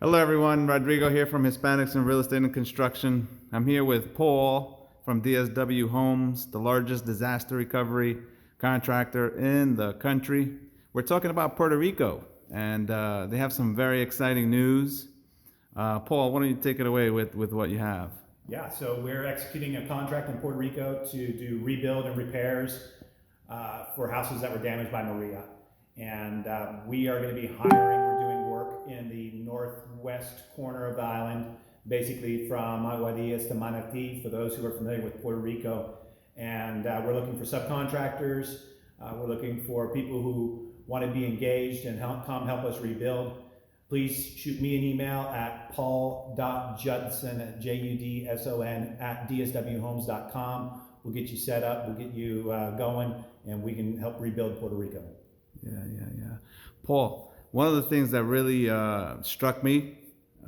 Hello everyone, Rodrigo here from Hispanics in Real Estate and Construction. I'm here with Paul from DSW Homes, the largest disaster recovery contractor in the country. We're talking about Puerto Rico, and they have some very exciting news. Paul, why don't you take it away with what you have? Yeah, so we're executing a contract in Puerto Rico to do rebuild and repairs for houses that were damaged by Maria. And we are going to be we're doing work in the northwest corner of the island, basically from Aguadillas to Manatí, for those who are familiar with Puerto Rico. And we're looking for subcontractors. We're looking for people who want to be engaged and come help us rebuild. Please shoot me an email at paul.judson, Judson, at dswhomes.com. We'll get you set up, we'll get you going, and we can help rebuild Puerto Rico. Yeah. Paul, one of the things that really struck me,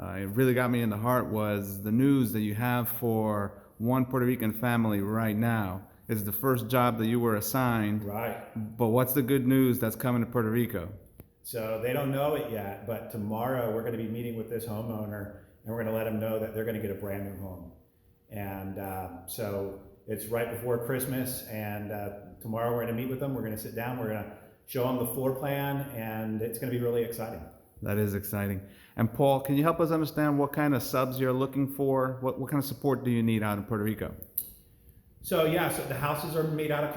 it really got me in the heart, was the news that you have for one Puerto Rican family right now. It's the first job that you were assigned. Right. But what's the good news that's coming to Puerto Rico? So they don't know it yet, but tomorrow we're going to be meeting with this homeowner, and we're going to let them know that they're going to get a brand new home. And so it's right before Christmas, and tomorrow we're going to meet with them. We're going to sit down. We're going to show them the floor plan, and it's going to be really exciting. That is exciting. And Paul, can you help us understand what kind of subs you're looking for? What kind of support do you need out in Puerto Rico? So so the houses are made out of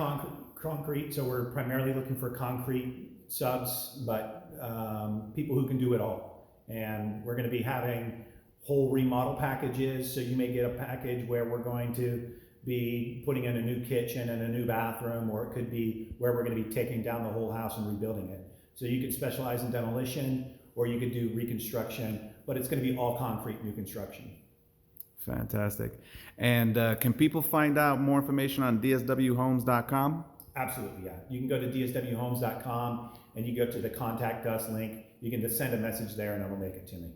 concrete, so we're primarily looking for concrete subs, but people who can do it all. And we're going to be having whole remodel packages, so you may get a package where we're going to be putting in a new kitchen and a new bathroom, or it could be where we're going to be taking down the whole house and rebuilding it. So you could specialize in demolition, or you could do reconstruction, but it's going to be all concrete new construction. Fantastic. And can people find out more information on dswhomes.com? Absolutely, yeah. You can go to dswhomes.com and you go to the contact us link. You can just send a message there and it'll make it to me.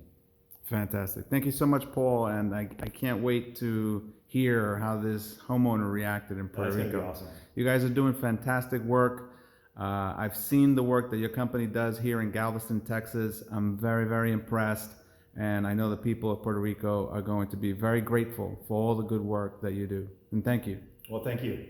Fantastic. Thank you so much, Paul. And I can't wait to hear how this homeowner reacted in Puerto Rico. That's gonna be awesome. You guys are doing fantastic work. I've seen the work that your company does here in Galveston, Texas. I'm very, very impressed. And I know the people of Puerto Rico are going to be very grateful for all the good work that you do. And thank you. Well, thank you.